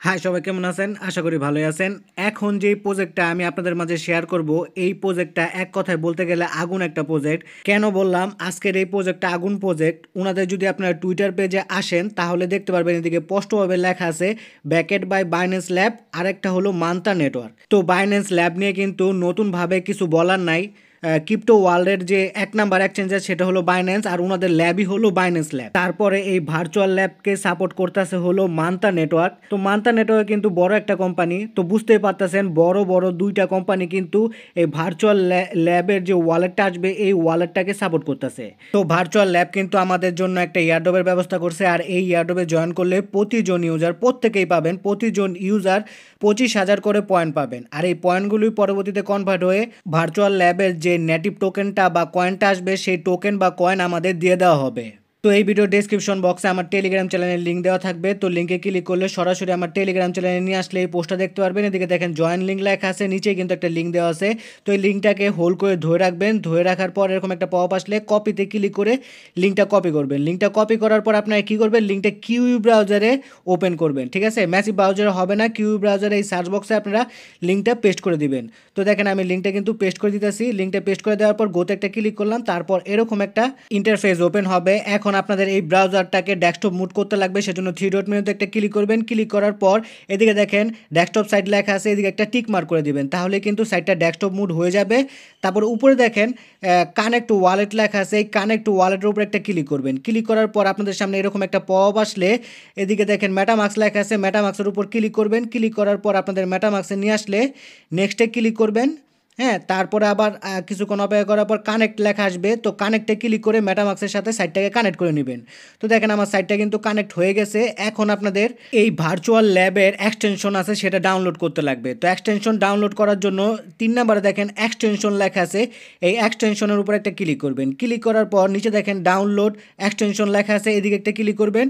High সবাই কেমন আছেন? আশা করি ভালোই আছেন। এখন যেই প্রজেক্টটা আমি আপনাদের মাঝে শেয়ার করব, এই প্রজেক্টটা এক কথায় বলতে গেলে আগুন একটা প্রজেক্ট। কেন বললাম আজকের এই প্রজেক্টটা আগুন প্রজেক্ট? উনাদের যদি আপনারা টুইটার পেজে আসেন তাহলে দেখতে পারবেন এদিকে স্পষ্টভাবে লেখা আছে ব্যাকেড বাই বাইন্যান্স ল্যাব, আরেকটা হলো মান্তা নেটওয়ার্ক। তো বাইন্যান্স ল্যাব নিয়ে কিন্তু নতুনভাবে কিছু বলার নাই। ক্রিপ্টো ওয়ার্ল্ডের যে এক নাম্বার এক্সচেঞ্জার সেটা হলো বাইন্যান্স, আর ওনাদের ল্যাবই হলো বাইন্যান্স ল্যাব। তারপরে এই ভার্চুয়াল ল্যাবকে সাপোর্ট করতেছে হলো মান্তা নেটওয়ার্ক। তো মান্তা নেটওয়ার্ক কিন্তু বড় একটা কোম্পানি, তো বুঝতেই পারতেছেন বড় বড় দুইটা কোম্পানি কিন্তু এই ভার্চুয়াল ল্যাবের যে ওয়ালেটটা আসবে এই ওয়ালেটটাকে সাপোর্ট করতেছে। তো ভার্চুয়াল ল্যাব কিন্তু আমাদের জন্য একটা ইয়ারড্রপের ব্যবস্থা করছে, আর এই ইয়ারড্রপে জয়েন করলে প্রতিজন ইউজার প্রত্যেকেই পাবেন, প্রতিজন ইউজার 25,000 করে পয়েন্ট পাবেন। আর এই পয়েন্টগুলি পরবর্তীতে কনভার্ট হয়ে ভার্চুয়াল ল্যাবের যে নেটিভ টোকেনটা বা কয়েনটা আসবে সেই টোকেন বা কয়েন আমাদের দিয়ে দেওয়া হবে। তো এই ভিডিও ডেসক্রিপশন বক্সে আমার টেলিগ্রাম চ্যানেলের লিঙ্ক দেওয়া থাকবে, তো লিঙ্কে ক্লিক করলে সরাসরি আমার টেলিগ্রাম চ্যানেলে নিয়ে আসলে এই পোস্টটা দেখতে পারবেন। এদিকে দেখেন জয়েন লিঙ্ক লেখা আছে, নিচেই কিন্তু একটা লিঙ্ক দেওয়া আছে। তো এই লিঙ্কটাকে হোল্ড করে ধরে রাখবেন, ধরে রাখার পর এরকম একটা পপ আসলে কপিতে ক্লিক করে লিঙ্কটা কপি করবেন। লিঙ্কটা কপি করার পর আপনারা কী করবেন, লিঙ্কটা কিউই ব্রাউজারে ওপেন করবেন। ঠিক আছে, ম্যাসিভ ব্রাউজারে হবে না, কিউই ব্রাউজারে এই সার্চ বক্সে আপনারা লিঙ্কটা পেস্ট করে দিবেন। তো দেখেন আমি লিঙ্কটা কিন্তু পেস্ট করে দিতেছি। লিঙ্কটা পেস্ট করে দেওয়ার পর গোতে একটা ক্লিক করলাম, তারপর এরকম একটা ইন্টারফেস ওপেন হবে। এখন আপনাদের এই ব্রাউজারটাকে ডেস্কটপ মুড করতে লাগবে, সেজন্য থ্রি ডট মেনুতে একটা ক্লিক করবেন। ক্লিক করার পর এদিকে দেখেন ডেস্কটপ সাইট লেখা আছে, এদিকে একটা টিক মার্ক করে দিবেন, তাহলে কিন্তু সাইটটা ডেস্কটপ মুড হয়ে যাবে। তারপর উপরে দেখেন কানেক্ট টু ওয়ালেট লেখা আছে, এই কানেক্ট টু ওয়ালেটের উপরে একটা ক্লিক করবেন। ক্লিক করার পর আপনাদের সামনে এরকম একটা পপ আসলে এদিকে দেখেন মেটামাক্স লেখা আছে, মেটামাক্সের উপর ক্লিক করবেন। ক্লিক করার পর আপনাদের মেটামাক্সে নিয়ে আসলে নেক্সটে ক্লিক করবেন। হ্যাঁ, তারপরে আবার কিছুক্ষণ অপেক্ষা করার পর কানেক্ট লেখা আসবে, তো কানেক্টে ক্লিক করে মেটামাক্সের সাথে সাইটটাকে কানেক্ট করে নেবেন। তো দেখেন আমার সাইটটা কিন্তু কানেক্ট হয়ে গেছে। এখন আপনাদের এই ভার্চুয়াল ল্যাবের এক্সটেনশন আছে সেটা ডাউনলোড করতে লাগবে। তো এক্সটেনশন ডাউনলোড করার জন্য 3 নাম্বারে দেখেন এক্সটেনশন লেখা আছে, এই এক্সটেনশনের উপর একটা ক্লিক করবেন। ক্লিক করার পর নিচে দেখেন ডাউনলোড এক্সটেনশন লেখা আছে, এদিকে একটা ক্লিক করবেন।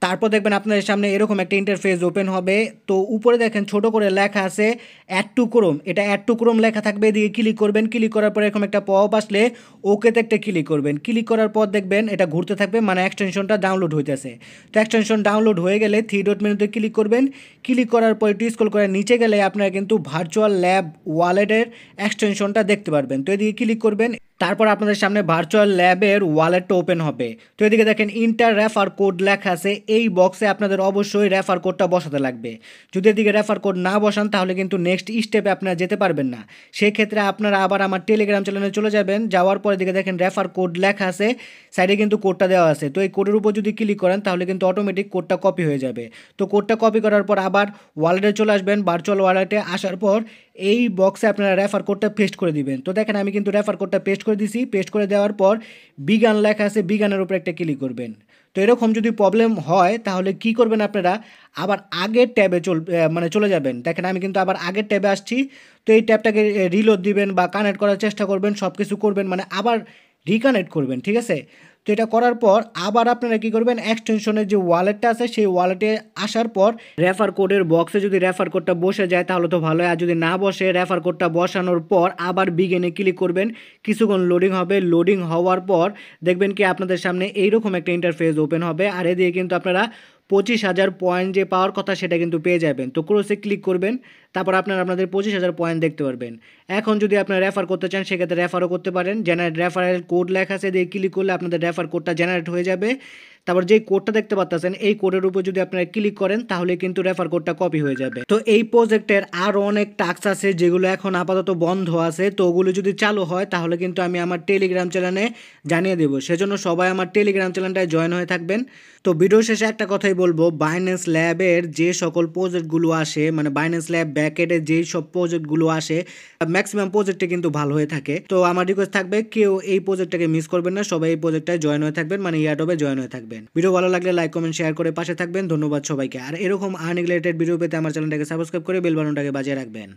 তারপর দেখবেন আপনাদের সামনে এরকম একটা ইন্টারফেস ওপেন হবে। তো উপরে দেখেন ছোট করে লেখা আছে অ্যাড টু ক্রোম, এটা অ্যাড টু ক্রোম লেখা থাকবে, এদিকে ক্লিক করবেন। ক্লিক করার পর এরকম একটা পপ আসলে ওকেতে একটা ক্লিক করবেন। ক্লিক করার পর দেখবেন এটা ঘুরতে থাকবে, মানে এক্সটেনশনটা ডাউনলোড হইতেছে। তো এক্সটেনশন ডাউনলোড হয়ে গেলে থ্রি ডট মেনুতে ক্লিক করবেন। ক্লিক করার পর একটু স্ক্রল করে নিচে গেলে আপনারা কিন্তু ভার্চুয়াল ল্যাব ওয়ালেটের এক্সটেনশনটা দেখতে পারবেন। তো এদিকে ক্লিক করবেন, তারপর আপনাদের সামনে ভার্চুয়াল ল্যাবের ওয়ালেটটা ওপেন হবে। তো এদিকে দেখেন ইন্টার রেফার কোড লেখা আছে, এই বক্সে আপনাদের অবশ্যই রেফার কোডটা বসাতে লাগবে। যদি এদিকে রেফার কোড না বসান তাহলে কিন্তু নেক্সট স্টেপে আপনারা যেতে পারবেন না। সেক্ষেত্রে আপনারা আবার আমার টেলিগ্রাম চ্যানেলে চলে যাবেন, যাওয়ার পরে দিকে দেখেন রেফার কোড লেখা আছে, সাইডে কিন্তু কোডটা দেওয়া আছে। তো এই কোডের উপর যদি ক্লিক করেন তাহলে কিন্তু অটোমেটিক কোডটা কপি হয়ে যাবে। তো কোডটা কপি করার পর আবার ওয়ালেটে চলে আসবেন, ভার্চুয়াল ওয়ালেটে আসার পর এই বক্সে আপনারা রেফার কোডটা পেস্ট করে দিবেন। তো দেখেন আমি কিন্তু রেফার কোডটা পেস্ট করে দিছি। পেস্ট করে দেওয়ার পর বিগান লেখা আছে, বিগানের উপরে একটা ক্লিক করবেন। তো এরকম যদি প্রবলেম হয় তাহলে কি করবেন আপনারা, আবার আগের ট্যাবে চলে যাবেন। দেখেন আমি কিন্তু আবার আগের ট্যাবে আসছি। তো এই ট্যাবটাকে রিলোড দিবেন বা কানেক্ট করার চেষ্টা করবেন, সব কিছু করবেন, মানে আবার রিকানেক্ট করবেন। ঠিক আছে, তো এটা করার পর আবার আপনারা কী করবেন, এক্সটেনশনের যে ওয়ালেটটা আছে সেই ওয়ালেটে আসার পর রেফার কোডের বক্সে যদি রেফার কোডটা বসে যায় তাহলে তো ভালো, আর যদি না বসে রেফার কোডটা বসানোর পর আবার বিগিনে ক্লিক করবেন। কিছুক্ষণ লোডিং হবে, লোডিং হওয়ার পর দেখবেন কি আপনাদের সামনে এইরকম একটা ইন্টারফেস ওপেন হবে, আর এদিকে কিন্তু আপনারা 25,000 পয়েন্ট যে পাওয়ার কথা সেটা কিন্তু পেয়ে যাবেন। তো ক্রসে ক্লিক করবেন, তারপর আপনারা আপনাদের 25,000 পয়েন্ট দেখতে পারবেন। এখন যদি আপনারা রেফার করতে চান সেক্ষেত্রে রেফারও করতে পারেন। জেনারেট রেফারেল কোড লেখা আছে, দিয়ে ক্লিক করলে আপনাদের রেফার কোডটা জেনারেট হয়ে যাবে। তারপর যেই কোডটা দেখতে পাচ্ছেন এই কোডের উপর যদি আপনারা ক্লিক করেন তাহলে কিন্তু রেফার কোডটা কপি হয়ে যাবে। তো এই প্রজেক্টের আরও অনেক টাস্ক আছে যেগুলো এখন আপাতত বন্ধ আছে, তো ওগুলো যদি চালু হয় তাহলে কিন্তু আমি আমার টেলিগ্রাম চ্যানেলে জানিয়ে দেবো। সেজন্য সবাই আমার টেলিগ্রাম চ্যানেলটায় জয়েন হয়ে থাকবেন। তো ভিডিও শেষে একটা কথাই বলবো, বাইন্যান্স ল্যাবের যে সকল প্রজেক্টগুলো আসে, মানে বাইন্যান্স ল্যাব ব্যাকএন্ডে যেই সব প্রজেক্টগুলো আসে ম্যাক্সিমাম প্রজেক্টে কিন্তু ভালো হয়ে থাকে। তো আমার রিকোয়েস্ট থাকবে কেউ এই প্রজেক্টটাকে মিস করবেন না, সবাই এই প্রজেক্টটায় জয়েন হয়ে থাকবেন, মানে ইয়ারডবে জয়েন হয়ে থাকবেন। ভিডিও ভালো লাগলে লাইক কমেন্ট শেয়ার করে পাশে থাকবেন। ধন্যবাদ সবাইকে। আর এরকম আর্নিং রিলেটেড ভিডিও পেতে আমার চ্যানেলটাকে সাবস্ক্রাইব করে বেল বাটনটাকে বাজিয়ে রাখবেন।